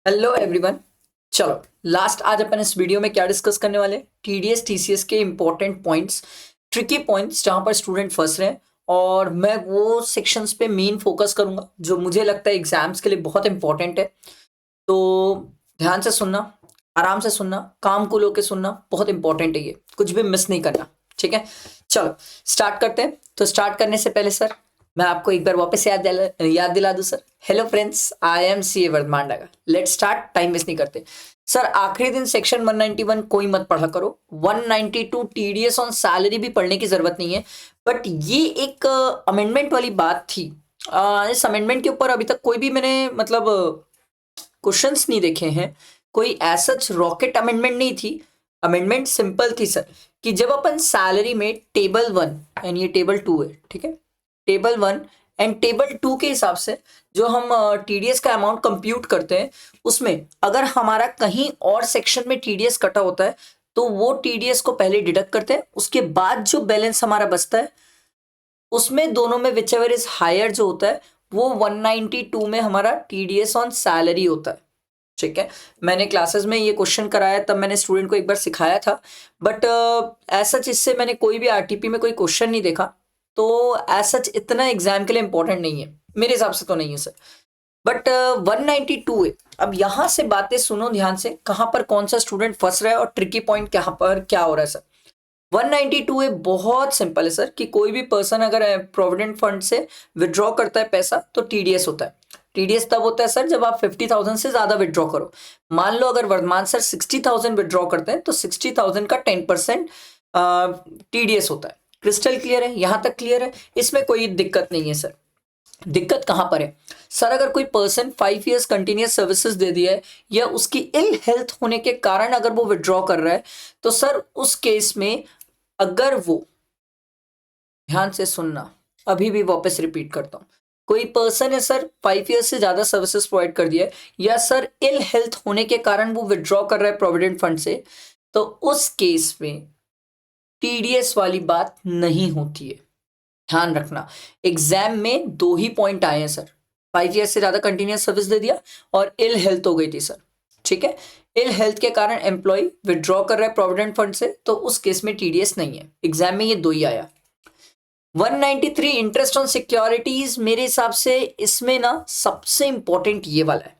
Hello everyone. चलो last आज अपन इस वीडियो में क्या डिस्कस करने वाले हैं, टीडीएस टीसीएस के इंपॉर्टेंट पॉइंट्स, ट्रिकी पॉइंट्स जहां पर स्टूडेंट फंस रहे हैं। और मैं वो सेक्शंस पे मेन फोकस करूंगा जो मुझे लगता है एग्जाम्स के लिए बहुत इंपॉर्टेंट है। तो ध्यान से सुनना, आराम से सुनना, काम को लेके सुनना, बहुत इंपॉर्टेंट है, ये कुछ भी मिस नहीं करना। ठीक है, चलो स्टार्ट करते हैं। तो स्टार्ट करने से पहले सर मैं आपको एक बार वापस याद दिला दूं sir. Hello friends, I am CA Vardhaman Daga. Let's start, time waste नहीं करते। सर आखिरी दिन सेक्शन 191 कोई मत पढ़ा करो। 192 टीडीएस ऑन सैलरी भी पढ़ने की जरूरत नहीं है। बट ये एक अमेंडमेंट वाली बात थी। इस अमेंडमेंट के ऊपर अभी तक कोई भी मैंने मतलब क्वेश्चंस नहीं देखे हैं। कोई ऐसा रॉकेट अमेंडमेंट नहीं थी। अमेंडमेंट सिंपल थी सर कि जब अपन सैलरी में टेबल 1 एंड ये टेबल 2 है, ठीक है, टेबल 1 एंड टेबल 2 के हिसाब से जो हम टीडीएस का अमाउंट कंप्यूट करते हैं, उसमें अगर हमारा कहीं और सेक्शन में टीडीएस कटा होता है तो वो टीडीएस को पहले डिडक्ट करते हैं। उसके बाद जो बैलेंस हमारा बचता है उसमें दोनों में विच एवर इज हायर जो होता है वो 192 में हमारा टीडीएस ऑन सैलरी होता है। ठीक है, मैंने क्लासेस में ये क्वेश्चन कराया, तब मैंने स्टूडेंट को एक बार सिखाया था। बट ऐसा इससे मैंने कोई भी आरटीपी में कोई क्वेश्चन नहीं देखा, तो ऐसा इतना एग्जाम के लिए इंपॉर्टेंट नहीं है मेरे हिसाब से, तो नहीं है सर। बट 192 है। अब यहां से बातें सुनो ध्यान से, कहां पर कौन सा स्टूडेंट फंस रहा है और ट्रिकी पॉइंट कहां पर क्या हो रहा है सर। 192 है, बहुत सिंपल है सर कि कोई भी पर्सन अगर प्रोविडेंट फंड से विड्रॉ करता है पैसा तो टीडीएस होता है। टीडीएस तब होता है सर जब आप 50,000 से ज्यादा विड्रॉ करो। मान लो अगर वर्धमान सर 60,000 विड्रॉ करते हैं तो 60,000 का 10% टीडीएस होता है। क्रिस्टल क्लियर है, यहां तक क्लियर है, इसमें कोई दिक्कत नहीं है सर। दिक्कत कहां पर है सर, अगर कोई पर्सन 5 इयर्स कंटिन्यूस सर्विसेज दे दिया है या उसकी इल हेल्थ होने के कारण अगर वो विड्रॉ कर रहा है तो सर उस केस में अगर वो, ध्यान से सुनना, अभी भी वापस रिपीट करता हूं, कोई पर्सन है सर 5 इयर्स से ज्यादा सर्विसेज प्रोवाइड कर दिया है या सर इल हेल्थ होने के कारण वो विड्रॉ कर रहा है प्रोविडेंट फंड से, तो उस केस में टीडीएस वाली बात नहीं होती है। ध्यान रखना, एग्जाम में दो ही पॉइंट आए हैं सर, 5 इयर्स से ज्यादा कंटिन्यूस सर्विस दे दिया और इल हेल्थ हो गई थी सर। ठीक है, इल हेल्थ के कारण एम्प्लॉय विड्रॉ कर रहा है प्रोविडेंट फंड से तो उस केस में टीडीएस नहीं है। एग्जाम में ये दो ही आया। 193 इंटरेस्ट ऑन सिक्योरिटीज, मेरे हिसाब से इसमें ना सबसे इंपॉर्टेंट ये वाला है।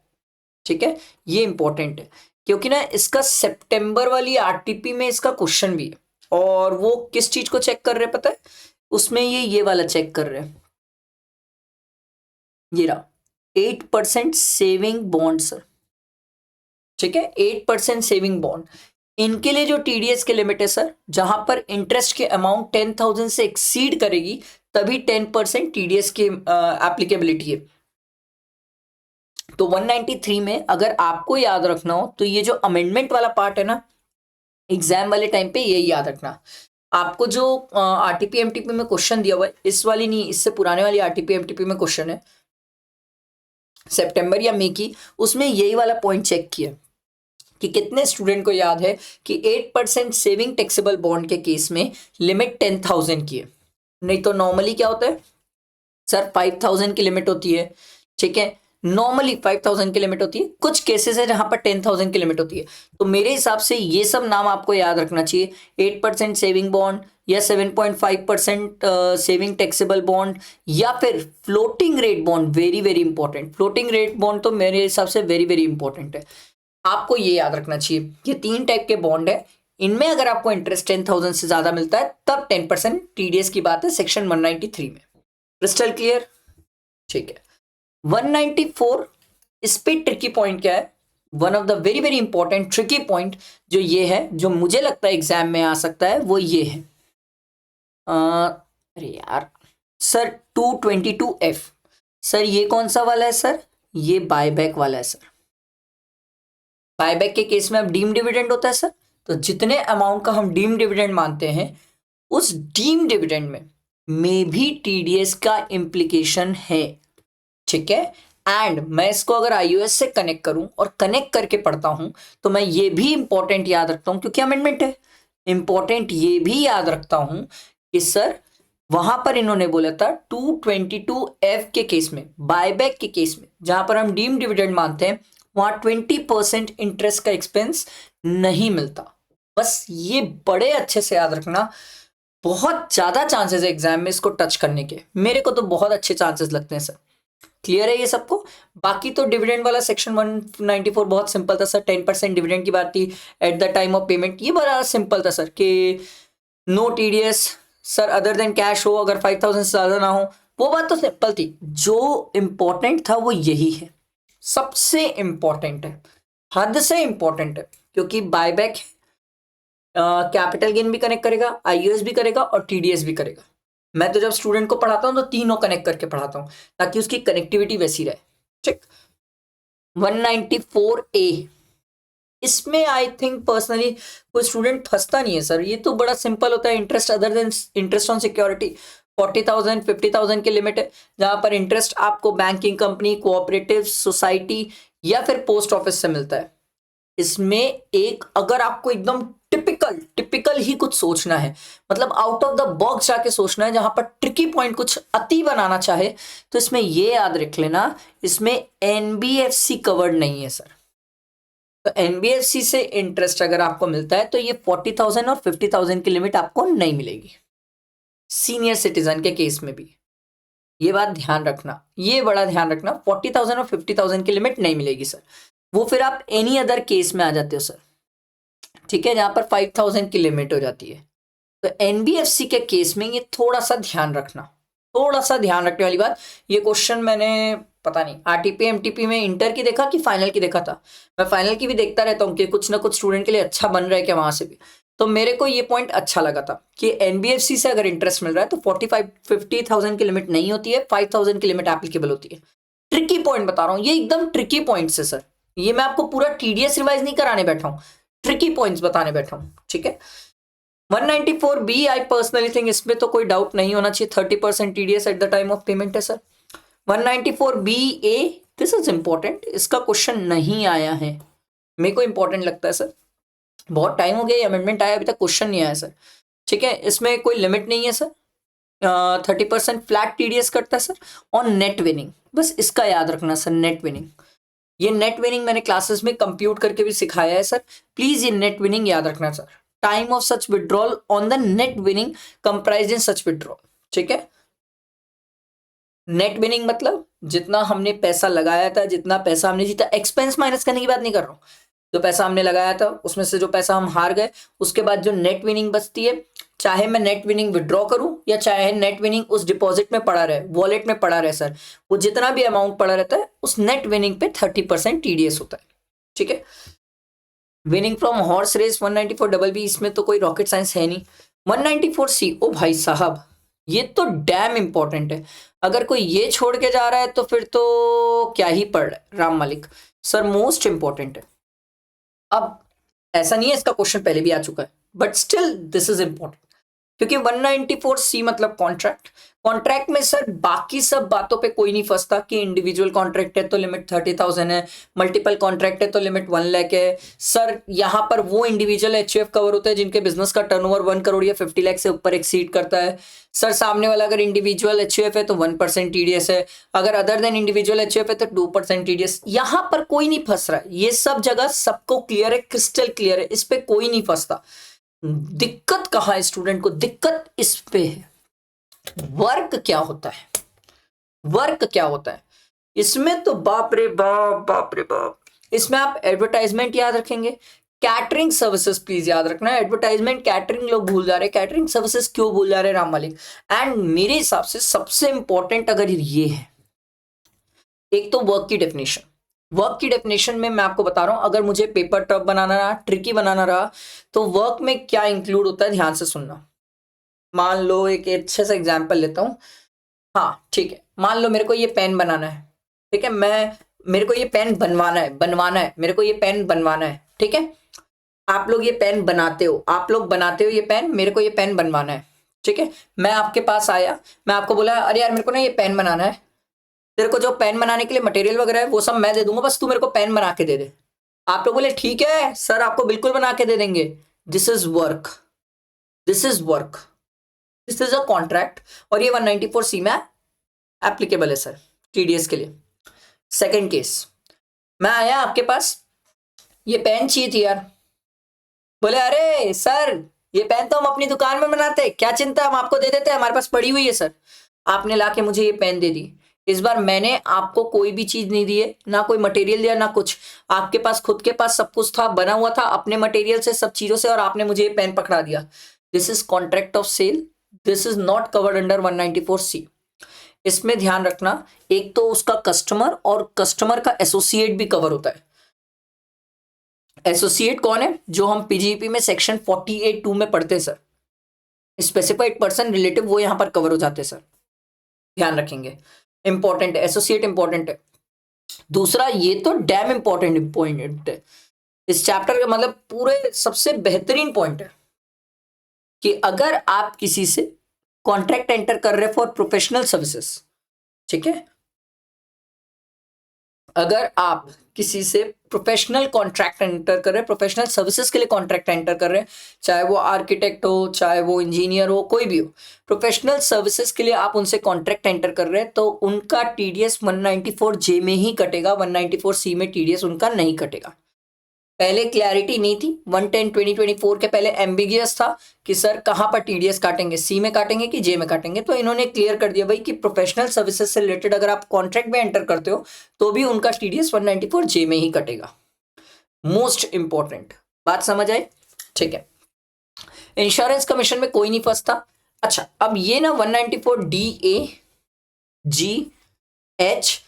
ठीक है, ये इंपॉर्टेंट है क्योंकि ना इसका सितंबर वाली आरटीपी में इसका क्वेश्चन भी है। और वो किस चीज को चेक कर रहे हैं पता है, उसमें ये वाला चेक कर रहे हैं, ये रहा 8% सेविंग बॉन्ड सर। ठीक है, 8% सेविंग बॉन्ड, इनके लिए जो टीडीएस के लिमिट है सर, जहां पर इंटरेस्ट के अमाउंट 10,000 से एक्सीड करेगी तभी 10% टीडीएस की एप्लीकेबिलिटी है। तो 193 में अगर आपको याद रखना हो तो ये जो अमेंडमेंट वाला पार्ट है ना, एग्जाम वाले टाइम पे यही याद रखना। आपको जो आरटीपी एमटीपी में क्वेश्चन दिया हुआ है, इस वाली नहीं, इससे पुराने वाली आरटीपी एमटीपी में क्वेश्चन है सितंबर या मई की, उसमें यही वाला पॉइंट चेक किया कि कितने स्टूडेंट को याद है कि 8% सेविंग टैक्सेबल बॉन्ड के केस में लिमिट 10,000 की है। नहीं तो नॉर्मली क्या होता है सर, 5,000 की लिमिट होती है। ठीक है, नॉर्मली 5,000 की लिमिट होती है, कुछ केसेस है जहां पर 10,000 की लिमिट होती है। तो मेरे हिसाब से ये सब नाम आपको याद रखना चाहिए, 8% सेविंग बॉन्ड या 7.5% सेविंग टैक्सेबल बॉन्ड या फिर floating rate bond. Very very important, floating rate bond तो मेरे हिसाब से वेरी वेरी इंपॉर्टेंट है। आपको ये याद रखना चाहिए कि 3 टाइप के बॉन्ड है, इनमें अगर आपको इंटरेस्ट 10,000 से ज्यादा मिलता है तब 10% टीडीएस की बात है सेक्शन 193 में। Crystal clear? ठीक है, 194, इस पे ट्रिकी पॉइंट क्या है, one of the very very important tricky point जो ये है, जो मुझे लगता है एग्जाम में आ सकता है, वो ये है अरे यार सर 222F। सर ये कौन सा वाला है सर, ये बायबैक वाला है सर। बायबैक के केस में अब डीम डिविडेंड होता है सर, तो जितने अमाउंट का हम डीम डिविडेंड मानते हैं उस डीम डिविडेंड में भी टीडीएस का इंप्लीकेशन है। ठीक है, एंड मैं इसको अगर आईयूएस से कनेक्ट करूं और कनेक्ट करके पढ़ता हूं तो मैं ये भी इंपॉर्टेंट याद रखता हूं क्योंकि अमेंडमेंट है। इंपॉर्टेंट ये भी याद रखता हूं कि सर वहां पर इन्होंने बोला था 222F के केस में, बायबैक के केस में, जहां पर हम डीम डिविडेंड मानते हैं, वहां 20% इंटरेस्ट का एक्सपेंस नहीं मिलता। बस ये बड़े अच्छे से याद रखना, बहुत ज्यादा चांसेस है एग्जाम में इसको टच करने के, मेरे को तो बहुत अच्छे चांसेस लगते हैं सर। क्लियर है ये सबको? बाकी तो डिविडेंड वाला सेक्शन 194 बहुत सिंपल था सर, 10% डिविडेंड की बात थी at the time of payment, ये बड़ा सिंपल था सर कि no TDS sir other than cash हो, अगर 5000 से ज्यादा ना हो, वो बात तो सिंपल थी। जो इंपॉर्टेंट था वो यही है, सबसे इंपॉर्टेंट है, हद से इंपॉर्टेंट है, क्योंकि बायबैक कैपिटल गेन भी कनेक्ट करेगा, आईयूएस भी करेगा और टीडीएस भी करेगा। मैं तो जब स्टूडेंट को पढ़ाता हूं तो तीनों कनेक्ट करके पढ़ाता हूं ताकि उसकी कनेक्टिविटी वैसी रहे। ठीक। 194 ए, इसमें आई थिंक पर्सनली कोई स्टूडेंट फंसता नहीं है सर, ये तो बड़ा सिंपल होता है। Interest other than interest on security 40,000 50,000 की लिमिट है, जहां पर इंटरेस्ट आपको बैंकिंग कंपनी, कोऑपरेटिव सोसाइटी या फिर पोस्ट ऑफिस से मिलता है। इसमें एक अगर आपको एकदम टिपिकल ही कुछ सोचना है, मतलब आउट ऑफ द बॉक्स जाके सोचना है, जहां पर ट्रिकी पॉइंट कुछ अति बनाना चाहे, तो इसमें ये याद रख लेना, इसमें एनबीएफसी कवर्ड नहीं है सर। तो एनबीएफसी से इंटरेस्ट अगर आपको मिलता है तो ये 40,000 और 50,000 की लिमिट आपको नहीं मिलेगी, सीनियर सिटीजन के केस में भी। ये बात ध्यान रखना, ये बड़ा ध्यान रखना, 40,000 और 50,000 की लिमिट नहीं मिलेगी सर। वो फिर आप एनी अदर केस में आ जाते हो सर, ठीक है, जहां पर 5,000 की लिमिट हो जाती है। तो एनबीएफसी के केस में ये थोड़ा सा ध्यान रखना, थोड़ा सा ध्यान रखने वाली बात। ये क्वेश्चन मैंने पता नहीं आरटीपी एमटीपी में इंटर की देखा कि फाइनल की देखा था, मैं फाइनल की भी देखता रहता हूँ कि कुछ ना कुछ स्टूडेंट के लिए अच्छा बन रहा है क्या वहां से भी। तो मेरे को ये पॉइंट अच्छा लगा था कि एनबीएफसी से अगर इंटरेस्ट मिल रहा है तो 50,000 की लिमिट नहीं होती है, 5,000 की लिमिट एप्लीकेबल होती है। ट्रिकी पॉइंट बता रहा हूँ, ये एकदम ट्रिकी पॉइंट है सर, ये मैं आपको पूरा टीडीएस रिवाइज नहीं कराने बैठा हूँ, ट्रिकी पॉइंट्स बताने बैठा हूँ। ठीक है, 194 बी आई पर्सनली थिंक इसमें तो कोई डाउट नहीं होना चाहिए, 30% TDS at the time of payment है sir. 194 B A, this is important, इसका क्वेश्चन नहीं आया है, मेरे को इंपॉर्टेंट लगता है सर, बहुत टाइम हो गया, अमेंडमेंट आया अभी तक क्वेश्चन नहीं आया सर। ठीक है, इसमें कोई लिमिट नहीं है सर, 30% फ्लैट टीडीएस करता है सर ऑन नेट विनिंग, बस इसका याद रखना सर, नेट विनिंग। ये नेट विनिंग मैंने क्लासेस में कंप्यूट करके भी सिखाया है सर, प्लीज ये नेट विनिंग याद रखना sir. Time of such withdrawal on the net winning comprise in such withdrawal. ठीक है, नेट विनिंग मतलब जितना हमने पैसा लगाया था, जितना पैसा हमने जीता, एक्सपेंस माइनस करने की बात नहीं कर रहा हूं, जो पैसा हमने लगाया था उसमें से जो पैसा हम हार गए, उसके बाद जो नेट विनिंग बचती है, चाहे मैं नेट विनिंग विड्रॉ करूं या चाहे नेट विनिंग उस डिपॉजिट में पड़ा रहे, वॉलेट में पड़ा रहे सर, वो जितना भी अमाउंट पड़ा रहता है उस नेट विनिंग पे 30% टीडीएस होता है। ठीक है, winning from horse race 194 double B, इसमें तो कोई रॉकेट साइंस है नहीं। 194 सी, ओ भाई साहब ये तो डैम इंपॉर्टेंट है, अगर कोई ये छोड़ के जा रहा है तो फिर तो क्या ही पढ़ रहा है राम मालिक सर, मोस्ट इंपॉर्टेंट है। अब ऐसा नहीं है इसका क्वेश्चन पहले भी आ चुका है, but still this is important, क्योंकि 194 सी मतलब कॉन्ट्रैक्ट, कॉन्ट्रैक्ट में सर बाकी सब बातों पे कोई नहीं फंसता कि इंडिविजुअल कॉन्ट्रैक्ट है तो लिमिट 30,000 है, मल्टीपल कॉन्ट्रैक्ट है तो लिमिट 1 लाख है सर। यहाँ पर वो इंडिविजुअल एचयूएफ कवर होते हैं जिनके बिजनेस का टर्नओवर 1 करोड़ या 50 लाख से ऊपर एक्सीड करता है सर। सामने वाला अगर इंडिविजुअल एचयूएफ है तो 1% टीडीएस है, अगर अदर देन इंडिविजुअल एचयूएफ है तो 2% टीडीएस। यहाँ पर कोई नहीं फंस रहा है, ये सब जगह सबको क्लियर है, क्रिस्टल क्लियर है, इस पे कोई नहीं फंसता। दिक्कत कहाँ है स्टूडेंट को, दिक्कत इस पे है, वर्क क्या होता है, वर्क क्या होता है इसमें तो बाप रे बाप, बाप रे बाप। इसमें आप एडवर्टाइजमेंट याद रखेंगे, कैटरिंग सर्विसेज प्लीज याद रखना, एडवर्टाइजमेंट कैटरिंग लोग भूल जा रहे हैं, कैटरिंग सर्विसेज क्यों भूल जा रहे हैं राम मालिक। एंड मेरे हिसाब से सबसे इंपॉर्टेंट अगर ये है, एक तो वर्क की डेफिनेशन, वर्क की डेफिनेशन में मैं आपको बता रहा हूं, अगर मुझे पेपर टफ बनाना रहा, ट्रिकी बनाना रहा, तो वर्क में क्या इंक्लूड होता है ध्यान से सुनना। मान लो एक अच्छे से एग्जांपल लेता हूं, हाँ ठीक है, मान लो मेरे को ये पेन बनाना है, ठीक है, मेरे को ये पेन बनवाना है, मेरे को ये पेन बनवाना है, ठीक है। आप लोग ये पेन बनाते हो, आप लोग बनाते हो ये पेन, मेरे को ये पेन बनवाना है, ठीक है। मैं आपके पास आया, मैं आपको बोला अरे यार मेरे को ना ये पेन बनाना है, तेरे को जो पेन बनाने के लिए मटेरियल वगैरह है वो सब मैं दे दूंगा, बस तू मेरे को पेन बना के दे दे। आप लोग बोले ठीक है सर आपको बिल्कुल बना के दे देंगे। This is work, this is work, this is a contract, और ये 194 सी में एप्लीकेबल है सर टीडीएस के लिए। सेकेंड केस, मैं आया आपके पास, ये पेन चाहिए थी यार। बोले अरे सर, ये पेन तो हम अपनी दुकान में बनाते हैं, क्या चिंता, हम आपको दे देते हैं, हमारे पास पड़ी हुई है सर। आपने लाके मुझे ये पेन दे दी। इस बार मैंने आपको कोई भी चीज नहीं दी है, ना कोई मटेरियल दिया, ना कुछ। आपके पास खुद के पास सब कुछ था, बना हुआ था अपने मटेरियल से, सब चीजों से, और आपने मुझे ये पेन पकड़ा दिया। This is contract of sale, this is not covered under 194C। इसमें ध्यान रखना, एक तो उसका कस्टमर और कस्टमर का एसोसिएट भी कवर होता है। एसोसिएट कौन है? जो हम पीजीपी में सेक्शन 48(2) में पढ़ते हैं सर, स्पेसिफाइड पर्सन रिलेटिव, वो यहां पर कवर हो जाते हैं सर, ध्यान रखेंगे। इंपॉर्टेंट है, एसोसिएट इंपॉर्टेंट है। दूसरा, ये तो डैम इंपॉर्टेंट पॉइंट है इस चैप्टर का, मतलब पूरे सबसे बेहतरीन पॉइंट है कि अगर आप किसी से कॉन्ट्रैक्ट एंटर कर रहे फॉर प्रोफेशनल सर्विसेज, ठीक है, अगर आप किसी से प्रोफेशनल कॉन्ट्रैक्ट एंटर कर रहे हैं, प्रोफेशनल सर्विसेज के लिए कॉन्ट्रैक्ट एंटर कर रहे हैं, चाहे वो आर्किटेक्ट हो, चाहे वो इंजीनियर हो, कोई भी हो, प्रोफेशनल सर्विसेज के लिए आप उनसे कॉन्ट्रैक्ट एंटर कर रहे हैं, तो उनका टीडीएस 194J में ही कटेगा, 194C में टीडीएस उनका नहीं कटेगा। पहले क्लैरिटी नहीं थी, 110/2024 के पहले एम्बिगियस था कि सर कहां पर टीडीएस काटेंगे, सी में काटेंगे कि जे में काटेंगे। तो इन्होंने क्लियर कर दिया भाई कि प्रोफेशनल सर्विसेज से रिलेटेड अगर आप कॉन्ट्रैक्ट में एंटर करते हो तो भी उनका टीडीएस 194J में ही कटेगा। मोस्ट इंपॉर्टेंट बात समझ आई? ठीक है, इंश्योरेंस कमीशन में कोई नहीं फंसता। अच्छा, अब ये ना 194DA, G, H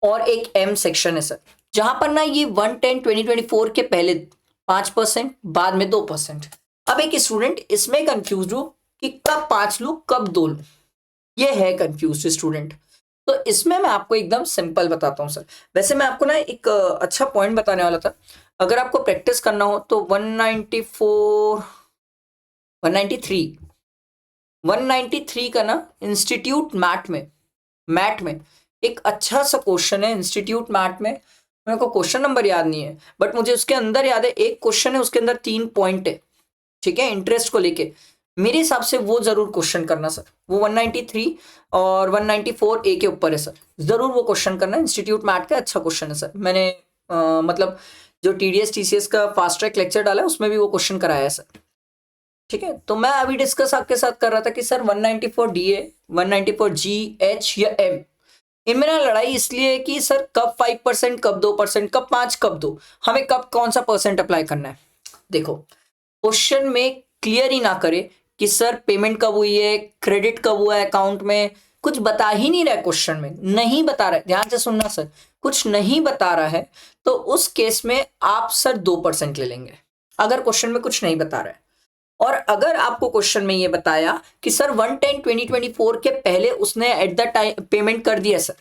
और एक M सेक्शन है सर, जहां पर ना ये 110/2024 के पहले 5%, बाद में 2%। अब एक स्टूडेंट इसमें कंफ्यूज हो कि कब 5 लूं कब 2 लूं, ये है कंफ्यूज स्टूडेंट। तो इसमें मैं आपको एकदम सिंपल बताता हूं सर। वैसे मैं आपको ना एक अच्छा पॉइंट बताने वाला था, अगर आपको प्रैक्टिस करना हो तो 193 का ना इंस्टीट्यूट मैट में एक अच्छा सा क्वेश्चन है। इंस्टीट्यूट मैट में मेरे को क्वेश्चन नंबर याद नहीं है, बट मुझे उसके अंदर याद है, एक क्वेश्चन है उसके अंदर 3 पॉइंट है, ठीक है, इंटरेस्ट को लेके। मेरे हिसाब से वो जरूर क्वेश्चन करना सर, वो 193 और 194A के ऊपर है सर, जरूर वो क्वेश्चन करना। इंस्टीट्यूट मैट का अच्छा क्वेश्चन है सर, मैंने मतलब जो टीडीएस टीसीएस का फास्ट ट्रैक लेक्चर डाला है उसमें भी वो क्वेश्चन कराया है सर, ठीक है। तो मैं अभी डिस्कस आपके साथ कर रहा था कि सर 194DA, 194GH या M, इनमें ना लड़ाई इसलिए है कि सर कब 5%, कब 2%, कब 5, कब 2, हमें कब कौन सा परसेंट अप्लाई करना है। देखो, क्वेश्चन में क्लियर ही ना करे कि सर पेमेंट कब हुई है, क्रेडिट कब हुआ है अकाउंट में, कुछ बता ही नहीं रहा है, क्वेश्चन में नहीं बता रहा है, ध्यान से सुनना सर, कुछ नहीं बता रहा है, तो उस केस में आप सर 2% ले लेंगे, अगर क्वेश्चन में कुछ नहीं बता रहा है। और अगर आपको क्वेश्चन में ये बताया कि सर 110/2024 के पहले उसने एट द टाइम पेमेंट कर दिया सर,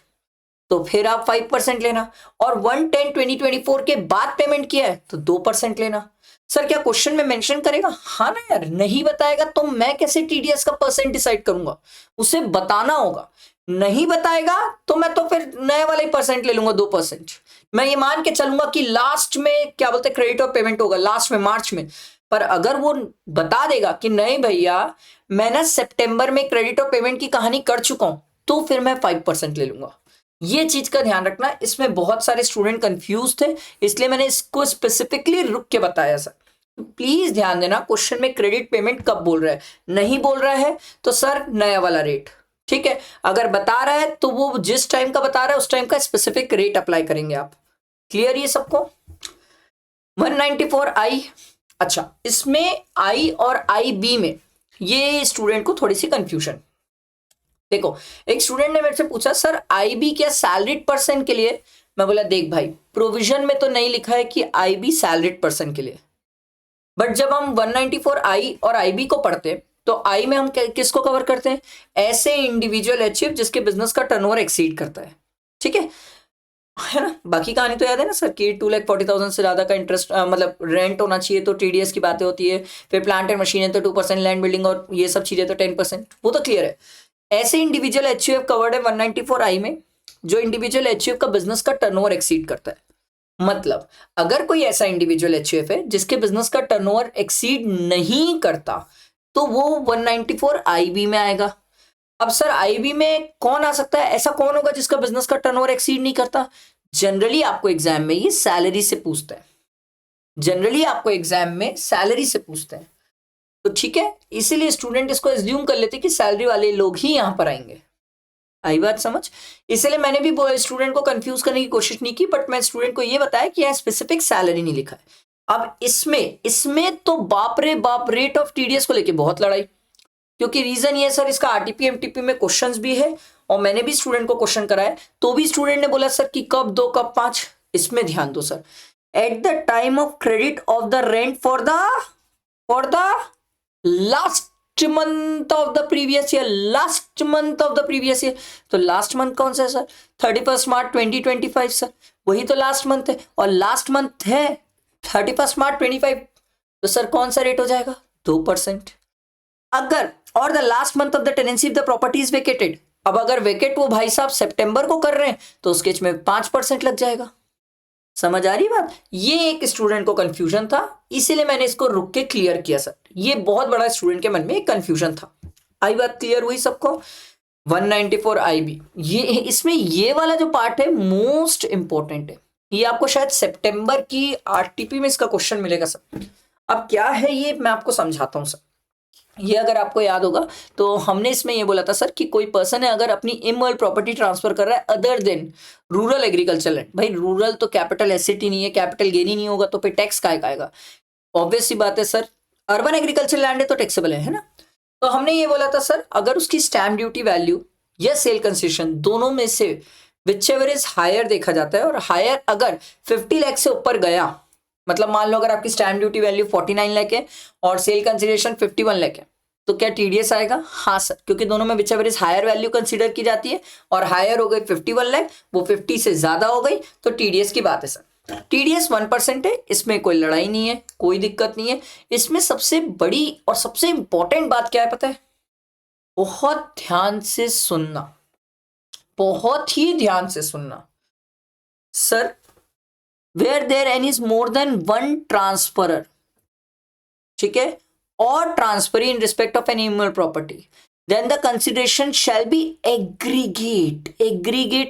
तो फिर आप 5% लेना, और 110/2024 के बाद पेमेंट किया है तो 2% लेना। सर क्या क्वेश्चन में मेंशन करेगा? हाँ ना यार, नहीं बताएगा तो मैं कैसे टीडीएस का परसेंट डिसाइड करूंगा, उसे बताना होगा। नहीं बताएगा तो मैं तो फिर नए वाले परसेंट ले लूंगा, 2%। मैं ये मान के चलूंगा कि लास्ट में क्या बोलते क्रेडिट और पेमेंट होगा, लास्ट में मार्च में। पर अगर वो बता देगा कि नहीं भैया मैं ना सितंबर में क्रेडिट और पेमेंट की कहानी कर चुका हूं, तो फिर मैं 5% ले लूंगा। ये चीज का ध्यान रखना, इसमें बहुत सारे स्टूडेंट कंफ्यूज थे, इसलिए मैंने इसको स्पेसिफिकली रुक के बताया सर। प्लीज ध्यान देना, क्वेश्चन में क्रेडिट पेमेंट कब बोल रहा है, नहीं बोल रहा है तो सर नया वाला रेट, ठीक है। अगर बता रहा है तो वो जिस टाइम का बता रहा है उस टाइम का स्पेसिफिक रेट अप्लाई करेंगे आप। क्लियर ये सबको? 194I, अच्छा, इसमें आई और IB में ये स्टूडेंट को थोड़ी सी कंफ्यूजन। देखो, एक स्टूडेंट ने मेरे से पूछा सर IB क्या सैलरीड पर्सन के लिए? मैं बोला देख भाई, प्रोविजन में तो नहीं लिखा है कि IB सैलरीड पर्सन के लिए, बट जब हम 194I और IB को पढ़ते हैं तो आई में हम किसको कवर करते हैं? ऐसे इंडिविजुअल एचईएफ जिसके बिजनेस का टर्नओवर एक्सीड करता है, ठीक है ना। बाकी कहानी तो याद है ना सर कि 2,40,000 से ज्यादा का इंटरेस्ट मतलब रेंट होना चाहिए तो टीडीएस की बातें होती है, फिर प्लांट एंड मशीन है तो 2%, लैंड बिल्डिंग और ये सब चीजें तो 10%, वो तो क्लियर है। ऐसे इंडिविजुअल एचयूएफ कवर्ड है 194I में जो इंडिविजुअल एचयूएफ का बिजनेस का टर्नओवर एक्सीड करता है। मतलब अगर कोई ऐसा इंडिविजुअल एचयूएफ है जिसके बिजनेस का टर्नओवर एक्सीड नहीं करता तो वो 194IB में आएगा। अब सर IB में कौन आ सकता है? ऐसा कौन होगा जिसका बिजनेस का टर्नओवर एक्सीड नहीं करता? जनरली आपको एग्जाम में ये सैलरी से पूछता है, जनरली आपको एग्जाम में सैलरी से पूछते हैं। तो ठीक है, इसीलिए स्टूडेंट इसको एज्यूम कर लेते कि सैलरी वाले लोग ही यहां पर आएंगे। आई बात समझ? इसलिए मैंने भी स्टूडेंट को कंफ्यूज करने की कोशिश नहीं की, बट मैं स्टूडेंट को ये बताया कि यहाँ स्पेसिफिक सैलरी नहीं लिखा है। अब इसमें तो बाप रे बाप रेट ऑफ टीडीएस को लेके बहुत लड़ाई, क्योंकि रीजन ये सर इसका आरटीपी एमटीपी में क्वेश्चंस भी है, और मैंने भी स्टूडेंट को क्वेश्चन कराया तो भी स्टूडेंट ने बोला सर कि कब 2 कब 5। इसमें ध्यान दो sir, eight the time of credit of the rent for the last month of the previous year, last month of the previous year. तो लास्ट मंथ कौन सा है सर? 31 मार्च 2025 सर, वही तो लास्ट मंथ है, और लास्ट मंथ है 31 मार्च 25। तो सर कौन सा रेट हो जाएगा? 2%। अगर और the last month of the tenancy of the property is vacated, अब अगर वेकेट वो भाई साहब सितंबर को कर रहे हैं तो उस केस में 5% लग जाएगा। समझ आ रही बात? ये एक स्टूडेंट को कंफ्यूजन था, इसीलिए मैंने इसको रुक के क्लियर किया सर। ये बहुत बड़ा स्टूडेंट के मन में एक कंफ्यूजन था। आई बात क्लियर हुई सबको? 194 IB, ये इसमें ये वाला जो पार्ट है मोस्ट इंपॉर्टेंट है, ये आपको शायद सितंबर की आरटीपी में इसका क्वेश्चन मिलेगा सर। अब क्या है ये मैं आपको समझाता हूं सर। ये अगर आपको याद होगा तो हमने इसमें ये बोला था सर कि कोई पर्सन है अगर अपनी इमूवेबल प्रॉपर्टी ट्रांसफर कर रहा है other than rural agriculture land, भाई रूरल तो कैपिटल एसेट ही नहीं है, कैपिटल गेन ही नहीं होगा, तो फिर टैक्स काय आएगा? ऑब्वियस सी बात है सर, अर्बन एग्रीकल्चर लैंड है तो टैक्सेबल है ना। तो हमने ये बोला था सर अगर उसकी स्टैम्प ड्यूटी वैल्यू या सेल कंसेशन दोनों में से विचएवर इज हायर देखा जाता है, और हायर अगर 50 लाख से ऊपर गया, मतलब मान लो अगर आपकी स्टैम्प ड्यूटी वैल्यू 49 लाख है और सेल कंसिडरेशन 51 लाख है, तो क्या टीडीएस आएगा? हाँ सर, क्योंकि दोनों में whichever is higher value consider की जाती है, और हायर हो गई 51 लाख, वो 50 से ज्यादा हो गई, तो टीडीएस की बात है सर। टीडीएस 1% है, इसमें कोई लड़ाई नहीं है, कोई दिक्कत नहीं है। इसमें सबसे बड़ी और सबसे इंपॉर्टेंट बात क्या है पता है? बहुत ध्यान से सुनना, बहुत ही ध्यान से सुनना sir. Where there an is more than one transferor, ठीक है, or transferee in respect of an immovable property, then the consideration shall be aggregate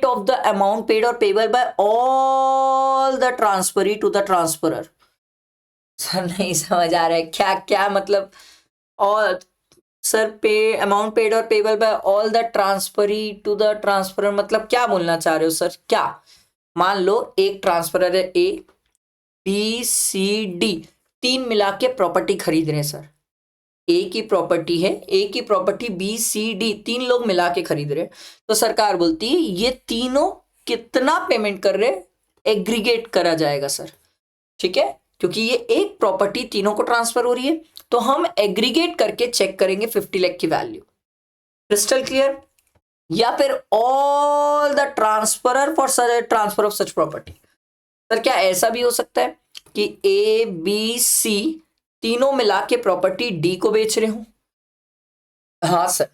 of the amount paid or payable by all the transferee to the transferor। Sir नहीं समझ आ रहा है क्या क्या मतलब? और सर पे अमाउंट पेड और payable by all the transferee to the transferor, मतलब क्या बोलना चाह रहे हो सर? क्या मान लो एक ट्रांसफरर है ए बी सी डी, 3 मिला के प्रॉपर्टी खरीद रहे हैं सर। ए की प्रॉपर्टी है, ए की प्रॉपर्टी बी सी डी, 3 लोग मिला के खरीद रहे हैं। तो सरकार बोलती है ये तीनों कितना पेमेंट कर रहे हैं, एग्रीगेट करा जाएगा सर, ठीक है, क्योंकि ये एक प्रॉपर्टी तीनों को ट्रांसफर हो रही है, तो हम एग्रीगेट करके चेक करेंगे 50 लाख की वैल्यू। Crystal clear? या फिर all the transferor for transfer of such property. Sir क्या ऐसा भी हो सकता है कि ए बी सी तीनों मिला के प्रॉपर्टी डी को बेच रहे हो? हाँ सर,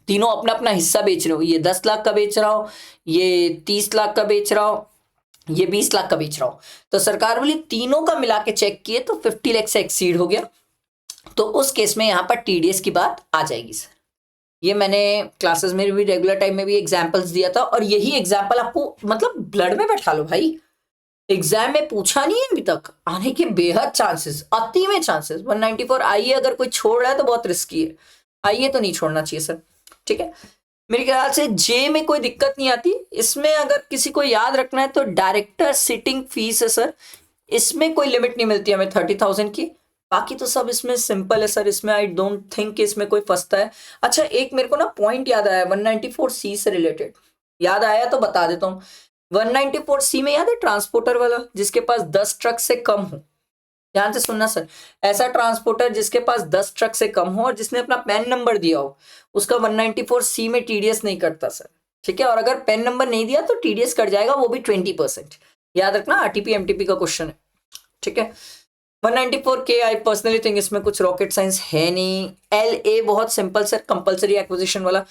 तीनों अपना अपना हिस्सा बेच रहे हो, ये 10 लाख का बेच रहा हो, ये 30 लाख का बेच रहा हो, ये 20 लाख का बेच रहा हो। तो सरकार बोली तीनों का मिला के चेक किए तो 50 लाख से एक्सीड हो गया, तो उस केस में यहां पर टीडीएस की बात आ जाएगी सर। ये मैंने क्लासेस में भी रेगुलर टाइम में भी एग्जाम्पल्स दिया था, और यही एग्जाम्पल आपको मतलब ब्लड में बैठा लो भाई, एग्जाम में पूछा नहीं है अभी तक, आने के बेहद चांसेस, अति में चांसेस। 194 आइए अगर कोई छोड़ रहा है तो बहुत रिस्की है, आइए तो नहीं छोड़ना चाहिए सर, ठीक है। मेरे ख्याल से जे में कोई दिक्कत नहीं आती। इसमें अगर किसी को याद रखना है तो डायरेक्टर सिटिंग फीस है सर, इसमें कोई लिमिट नहीं मिलती हमें 30,000 की, बाकी तो सब इसमें सिंपल है सर, इसमें आई डोंट थिंक कि इसमें कोई फंसता है। अच्छा एक मेरे को ना पॉइंट याद आया 194C से रिलेटेड, याद आया तो बता देता हूँ। 194C में याद है ट्रांसपोर्टर वाला जिसके पास 10 ट्रक से कम हो, ध्यान से सुनना सर, ऐसा ट्रांसपोर्टर जिसके पास 10 ट्रक से कम हो और जिसने अपना पैन नंबर दिया हो, उसका 194C में टीडीएस नहीं करता सर, ठीक है। और अगर पैन नंबर नहीं दिया तो टीडीएस कट जाएगा, वो भी 20%, याद रखना, आरटीपी एमटीपी का क्वेश्चन है, ठीक है। 194K आई पर्सनली थिंक इसमें कुछ रॉकेट साइंस है नहीं। LA बहुत सिंपल सर, कंपलसरी एक्विजिशन वाला।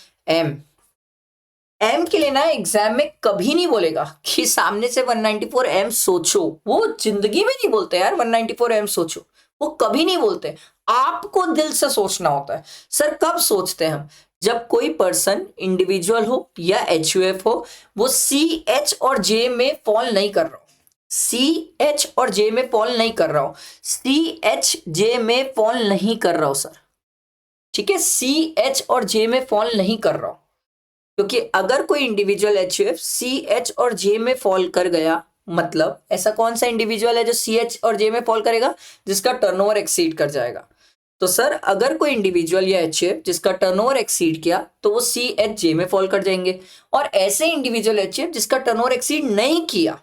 एम के लिए ना एग्जाम में कभी नहीं बोलेगा कि सामने से 194M सोचो, वो जिंदगी में नहीं बोलते यार 194M सोचो, वो कभी नहीं बोलते, आपको दिल से सोचना होता है। सर कब सोचते हैं हम? जब कोई पर्सन इंडिविजुअल हो या HUF हो, वो CH और J में फॉल नहीं कर रहा हो, CH और J में फॉल नहीं कर रहा हो, CH में फॉल नहीं कर रहा हो सर, ठीक है, CH और J में फॉल नहीं कर रहा हो, क्योंकि अगर कोई इंडिविजुअल HUF CH और J में फॉल कर गया, मतलब ऐसा कौन सा इंडिविजुअल है जो CH और J में फॉल करेगा, जिसका टर्नओवर एक्सीड कर जाएगा। तो सर अगर कोई इंडिविजुअल या HUF जिसका टर्नओवर एक्सीड किया तो वो CH में फॉल कर जाएंगे, और ऐसे इंडिविजुअल HUF जिसका टर्नओवर एक्सीड नहीं किया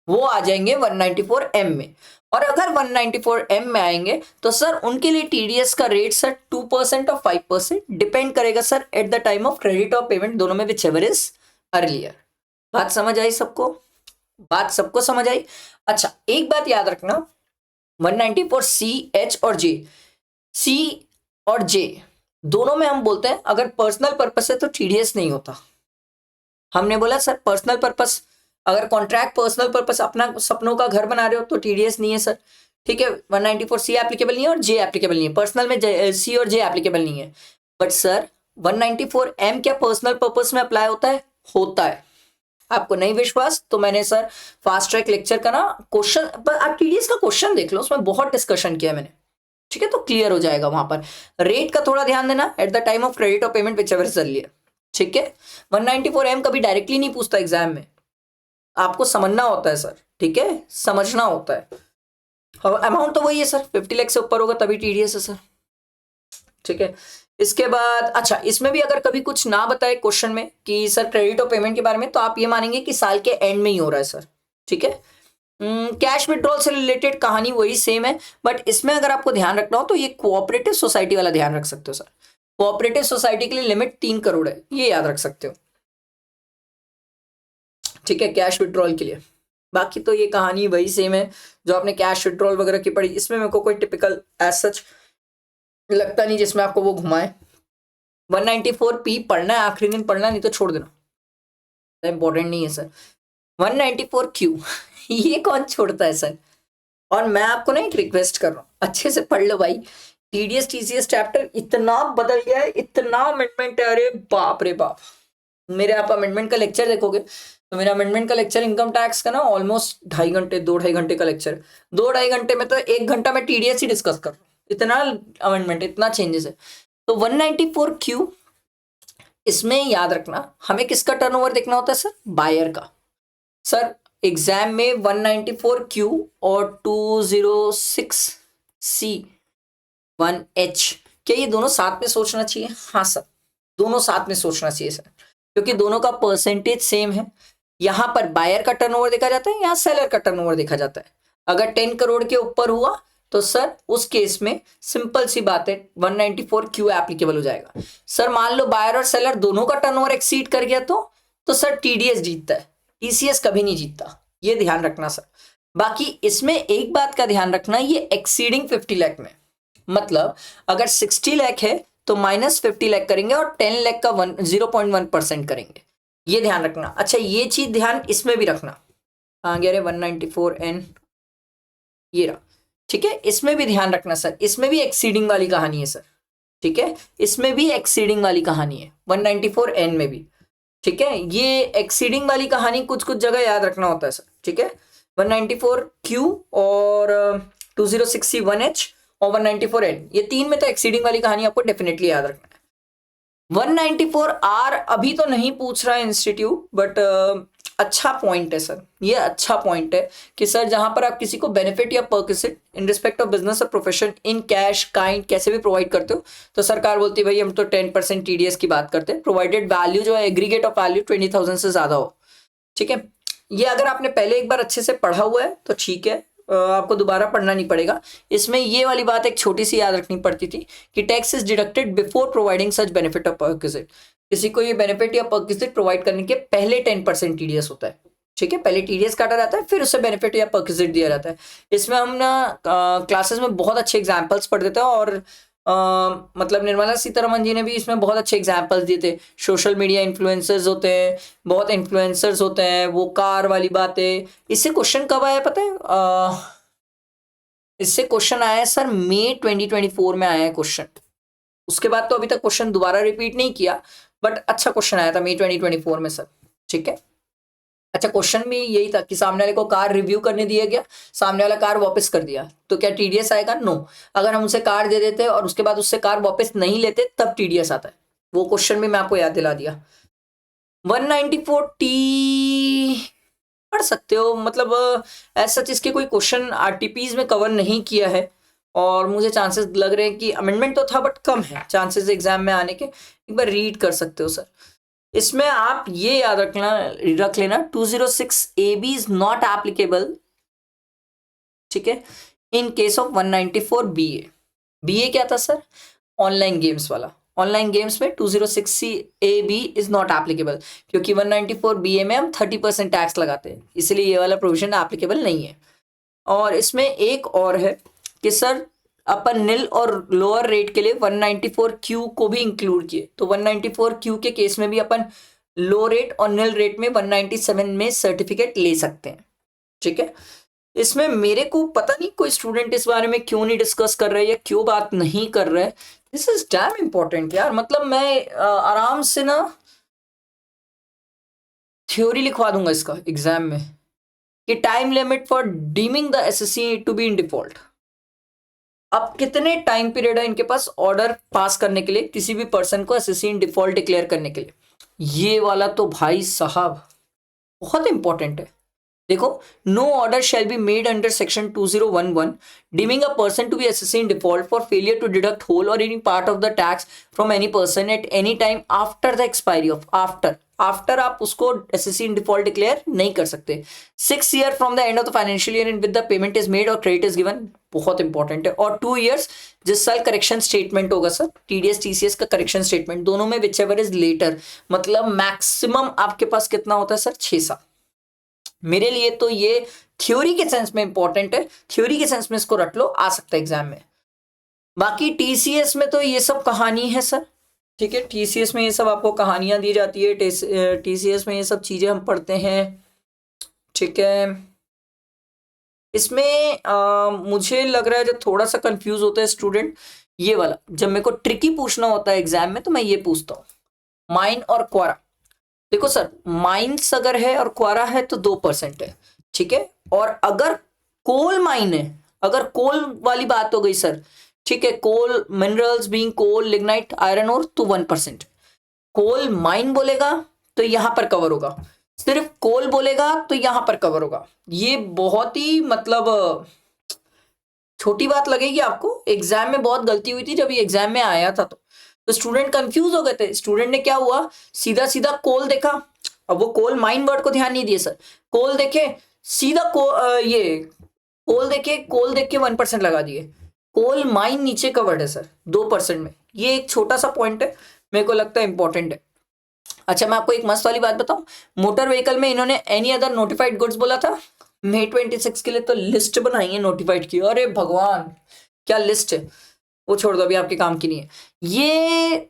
वो आ जाएंगे 194M में। और अगर 194M में आएंगे तो सर उनके लिए TDS का रेट सर 2% और 5% डिपेंड करेगा sir eight the time of credit और पेमेंट, दोनों में विच एवर इज अर्लियर। बात समझ आई सबको? बात सबको समझ आई? अच्छा, एक बात याद रखना, 194 CH और J, C और J दोनों में हम बोलते हैं अगर पर्सनल पर्पस है तो TDS नहीं होता। हमने बोला सर पर्सनल पर्पस, अगर कॉन्ट्रैक्ट पर्सनल पर्पस अपना सपनों का घर बना रहे हो तो TDS नहीं है सर, ठीक है। 194 C एप्लीकेबल नहीं है और J एप्लीकेबल नहीं है, पर्सनल में C और J एप्लीकेबल नहीं है। बट सर 194 M क्या पर्सनल पर्पस में अप्लाई होता है? होता है। आपको नहीं विश्वास तो मैंने सर फास्ट ट्रैक लेक्चर का ना क्वेश्चन, आप TDS का क्वेश्चन देख लो, उसमें बहुत डिस्कशन किया मैंने, ठीक है, तो क्लियर हो जाएगा। वहां पर रेट का थोड़ा ध्यान देना, at the time of credit और payment whichever is earlier, ठीक है। 194M कभी डायरेक्टली नहीं पूछता एग्जाम में, आपको समझना होता है सर, ठीक है, समझना होता है। अमाउंट तो वही है सर, 50 लाख से ऊपर होगा तभी TDS है सर, ठीक है। इसके बाद अच्छा, इसमें भी अगर कभी कुछ ना बताए क्वेश्चन में कि सर क्रेडिट और पेमेंट के बारे में, तो आप ये मानेंगे कि साल के एंड में ही हो रहा है सर, ठीक है। कैश विड्रॉल से रिलेटेड कहानी वही सेम है, बट इसमें अगर आपको ध्यान रखना हो तो ये कोऑपरेटिव सोसाइटी वाला ध्यान रख सकते हो सर। कोऑपरेटिव सोसाइटी के लिए लिमिट 3 करोड़ है, ये याद रख सकते हो, ठीक है, कैश विड्रॉल के लिए। बाकी तो ये कहानी वही सेम है जो आपने कैश विड्रॉल वगैरह की पढ़ी, इसमें मेरे को कोई टिपिकल एज सच लगता नहीं जिसमें आपको वो घुमाए। 194P पढ़ना है, आखिरी दिन पढ़ना, नहीं तो छोड़ देना, इंपॉर्टेंट नहीं है सर। 194Q ये कौन छोड़ता है सर? और मैं आपको ना एक रिक्वेस्ट कर रहा हूँ, अच्छे से पढ़ लो भाई, TDS TCS चैप्टर इतना बदल गया है, इतना अमेंडमेंट है, अरे बाप रे बाप। मेरे आप अमेंडमेंट का लेक्चर देखोगे तो मेरा अमेंडमेंट का लेक्चर इनकम टैक्स का ना ऑलमोस्ट 2.5 घंटे 2-2.5 घंटे का लेक्चर, 2-2.5 घंटे में तो 1 घंटा मैं TDS ही डिस्कस कर रहा हूँ, इतना अमेंडमेंट, इतना चेंजेस है। तो 194Q, इसमें याद रखना हमें किसका टर्नओवर देखना होता है सर? बायर का। सर एग्जाम में 194Q और 206C1H, क्या ये दोनों साथ में सोचना चाहिए? हाँ सर, दोनों साथ में सोचना चाहिए सर, क्योंकि दोनों का परसेंटेज सेम है। यहां पर बायर का टर्नओवर देखा जाता है, यहां सेलर का टर्नओवर देखा जाता है। अगर 10 करोड़ के ऊपर हुआ तो सर उस केस में सिंपल सी बात है 194Q एप्लीकेबल हो जाएगा। सर मान लो बायर और सेलर दोनों का टर्नओवर एक्सीड कर गया तो सर TDS जीतता है, TCS कभी नहीं जीतता, ये ध्यान रखना सर। बाकी इसमें एक बात का ध्यान रखना, ये एक्सीडिंग 50 लाख में, मतलब अगर 60 लाख है तो माइनस 50 लाख करेंगे और 10 लाख का 0.1% करेंगे, ये ध्यान रखना। अच्छा, ये चीज ध्यान इसमें भी रखना, गया रे 194N, ये रहा, ठीक है, इसमें भी ध्यान रखना सर, इसमें भी एक्सीडिंग वाली कहानी है सर, ठीक है, इसमें भी एक्सीडिंग वाली कहानी है 194N में भी, ठीक है। ये एक्सीडिंग वाली कहानी कुछ कुछ जगह याद रखना होता है सर, ठीक है। 194Q और 206C1H और 194N, ये 3 में तो एक्सीडिंग वाली कहानी आपको डेफिनेटली याद रखना है। 194R अभी तो नहीं पूछ रहा है इंस्टीट्यूट, बट अच्छा पॉइंट है सर, ये अच्छा पॉइंट है कि सर जहां पर आप किसी को बेनिफिट या perquisite in respect of business और प्रोफेशन इन कैश काइंड कैसे भी प्रोवाइड करते हो, तो सरकार बोलती है भाई हम तो 10% TDS की बात करते हैं, प्रोवाइडेड वैल्यू जो है एग्रीगेट ऑफ वैल्यू 20,000 से ज्यादा हो, ठीक है। ये अगर आपने पहले एक बार अच्छे से पढ़ा हुआ है तो ठीक है, आपको दोबारा पढ़ना नहीं पड़ेगा। इसमें ये वाली बात एक छोटी सी याद रखनी पड़ती थी कि tax is deducted before providing such benefit और परक्विजिट, किसी को ये बेनिफिट या परक्विजिट प्रोवाइड करने के पहले 10% TDS होता है, ठीक है, पहले TDS काटा जाता है फिर उसे बेनिफिट या परक्विजिट दिया जाता है। इसमें हम ना क्लासेस में बहुत अच्छे एग्जाम्पल्स पढ़ देते हैं, और मतलब निर्मला सीतारमन जी ने भी इसमें बहुत अच्छे एग्जाम्पल्स दिए थे। सोशल मीडिया इन्फ्लुएंसर्स होते हैं, बहुत इन्फ्लुएंसर्स होते हैं, वो कार वाली बातें, इससे क्वेश्चन कब आया पता है? इससे क्वेश्चन आया है सर मई 2024 में आया है क्वेश्चन, उसके बाद तो अभी तक क्वेश्चन दोबारा रिपीट नहीं किया, बट अच्छा क्वेश्चन आया था मई 2024 में सर। ठीक है, अच्छा क्वेश्चन भी यही था कि सामने वाले को कार रिव्यू करने दिया गया, सामने वाला कार वापस कर दिया, तो क्या टीडीएस आएगा? नो। अगर हम उसे कार दे देते और उसके बाद उससे कार वापस नहीं लेते तब टीडीएस आता है। वो क्वेश्चन भी मैं आपको याद दिला दिया। 194T पढ़ सकते हो, मतलब ऐसा चीज के कोई क्वेश्चन आरटीपीज में कवर नहीं किया है, और मुझे चांसेस लग रहे हैं कि अमेंडमेंट तो था बट कम है चांसेस एग्जाम में आने के। एक बार रीड कर सकते हो सर। इसमें आप ये याद रख लेना 206 AB इज नॉट एप्लीकेबल, ठीक है, in case of 194 BA। BA क्या था सर? ऑनलाइन गेम्स वाला। ऑनलाइन गेम्स में 206 AB इज नॉट एप्लीकेबल, क्योंकि 194 BA में हम 30% टैक्स लगाते हैं, इसलिए ये वाला प्रोविजन एप्लीकेबल नहीं है। और इसमें एक और है कि सर अपन निल और लोअर रेट के लिए 194Q को भी इंक्लूड किए, तो 194Q के केस में भी अपन लो रेट और निल रेट में 197 में सर्टिफिकेट ले सकते हैं। ठीक है, इसमें मेरे को पता नहीं कोई स्टूडेंट इस बारे में क्यों नहीं डिस्कस कर रहे हैं या क्यों बात नहीं कर रहे हैं। दिस इज डैम इंपॉर्टेंट यार, मतलब मैं आराम से ना थ्योरी लिखवा दूंगा इसका एग्जाम में कि time limit for deeming the SSC to be in default. अब कितने टाइम पीरियड है इनके पास ऑर्डर पास करने के लिए, किसी भी पर्सन को एसएससी इन डिफॉल्ट डिक्लेयर करने के लिए? ये वाला तो भाई साहब बहुत इंपॉर्टेंट है। देखो, no order shall be made under section 2011 deeming a person to be SSC in default for failure to deduct whole or any part of the tax from any person at any time after the expiry of after आप उसको SSC in default declare नहीं कर सकते 6 year from the end of the financial year in which the payment is made or credit is given। बहुत important है। और 2 years जिस साल करेक्शन स्टेटमेंट होगा सर, TDS TCS का करेक्शन स्टेटमेंट दोनों में विच एवर इज लेटर, मतलब मैक्सिमम आपके पास कितना होता है सर? 6 साल। मेरे लिए तो ये थ्योरी के सेंस में इंपॉर्टेंट है, थ्योरी के सेंस में इसको रट लो, आ सकता है एग्जाम में। बाकी टीसीएस में तो ये सब कहानी है सर। ठीक है, टीसीएस में ये सब आपको कहानियां दी जाती है, टीसीएस में ये सब चीजें हम पढ़ते हैं। ठीक है, इसमें मुझे लग रहा है जो थोड़ा सा कंफ्यूज होता है स्टूडेंट, ये वाला जब मेरे को ट्रिकी पूछना होता है एग्जाम में तो मैं ये पूछता हूँ, माइन और क्वारा। देखो सर, माइंस अगर है और क्वारा है तो 2% है, ठीक है। और अगर कोल माइन है, अगर कोल वाली बात हो गई सर, ठीक है, कोल मिनरल्स बीइंग कोल लिग्नाइट आयरन ओर, तो 1%। कोल माइन बोलेगा तो यहां पर कवर होगा, सिर्फ कोल बोलेगा तो यहां पर कवर होगा। ये बहुत ही मतलब छोटी बात लगेगी आपको, एग्जाम में बहुत गलती हुई थी जब ये एग्जाम में आया था तो स्टूडेंट कंफ्यूज हो गए थे। स्टूडेंट ने क्या हुआ, सीधा सीधा कोल देखा, अब वो कोल माइन वर्ड को ध्यान नहीं दिए सर, कोल देखे सीधा ये कोल देख के 1% लगा दिए। कोल माइन नीचे कवर्ड है सर 2% में। ये एक छोटा सा पॉइंट है, मेरे को लगता है इंपॉर्टेंट है। अच्छा, मैं आपको एक मस्त वाली बात बताऊं, मोटर व्हीकल में इन्होंने एनी अदर नोटिफाइड गुड्स बोला था, मई 26 के लिए तो लिस्ट बनाई है नोटिफाइड की। अरे भगवान क्या लिस्ट है, वो छोड़ दो, अभी आपके काम की नहीं है ये।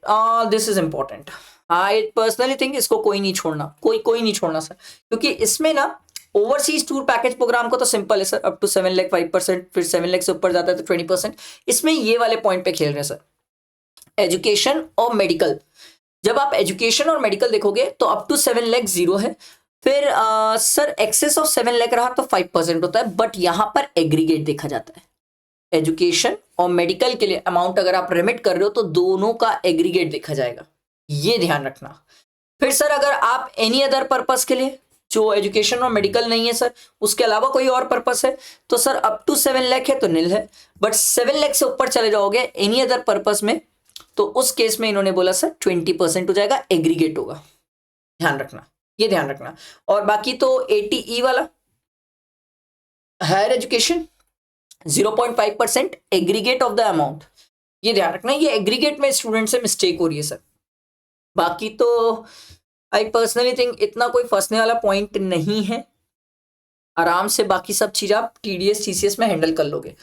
This is important, I personally think इसको कोई नहीं छोड़ना, कोई नहीं छोड़ना सर, क्योंकि इसमें ना ओवरसीज टूर पैकेज प्रोग्राम को तो सिंपल है सर, अप टू 7 लाख 5%, फिर 7 लाख से ऊपर जाता है तो 20%। इसमें ये वाले पॉइंट पे खेल रहे हैं सर, एजुकेशन और मेडिकल। जब आप एजुकेशन और मेडिकल देखोगे तो अप टू 7 लाख 0 है, फिर सर एक्सेस ऑफ 7 लाख रहा तो 5% होता है, बट यहां पर एग्रीगेट देखा जाता है। एजुकेशन और मेडिकल के लिए अमाउंट अगर आप रिमिट कर रहे हो तो दोनों का एग्रीगेट देखा जाएगा, ये ध्यान रखना। फिर सर अगर आप एनी अदर पर्पस के लिए, जो एजुकेशन और मेडिकल नहीं है सर, उसके अलावा कोई और पर्पस है, तो सर अप टू 7 लाख है तो निल है, बट 7 लाख से ऊपर चले जाओगे एनी अदर पर्पस में तो उस केस में इन्होंने बोला सर 20% हो जाएगा, एग्रीगेट होगा। ध्यान रखना, ये ध्यान रखना। और बाकी तो 80E वाला higher education 0.5% aggregate of the amount, ये ध्यान रखना। ये एग्रीगेट में स्टूडेंट से मिस्टेक हो रही है सर। बाकी तो आई पर्सनली थिंक इतना कोई फंसने वाला पॉइंट नहीं है, आराम से बाकी सब चीज आप टीडीएस टीसीएस में हैंडल कर लोगे।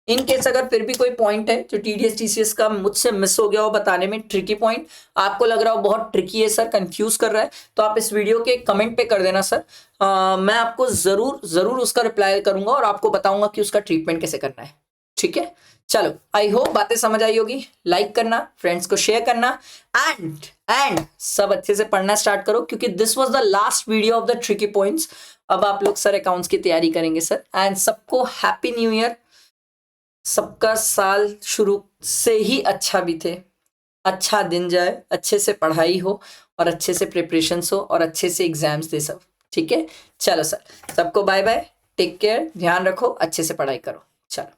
इन केस अगर फिर भी कोई पॉइंट है जो टीडीएस टीसीएस का मुझसे मिस हो गया हो बताने में, ट्रिकी पॉइंट आपको लग रहा हो बहुत ट्रिकी है सर, कंफ्यूज कर रहा है, तो आप इस वीडियो के कमेंट पे कर देना सर। मैं आपको जरूर उसका रिप्लाई करूंगा और आपको बताऊंगा कि उसका ट्रीटमेंट कैसे करना है। ठीक है, चलो आई होप बातें समझ आई होगी। लाइक करना, फ्रेंड्स को शेयर करना, एंड सब अच्छे से पढ़ना स्टार्ट करो, क्योंकि this was the last video of the tricky points. अब आप लोग सर अकाउंट्स की तैयारी करेंगे सर। एंड सबको हैप्पी न्यू ईयर। सबका साल शुरू से ही अच्छा बीते, अच्छा दिन जाए, अच्छे से पढ़ाई हो और अच्छे से प्रिपरेशंस हो और अच्छे से एग्जाम्स दे सब। ठीक है, चलो सर, सबको बाय बाय, टेक केयर, ध्यान रखो, अच्छे से पढ़ाई करो, चलो।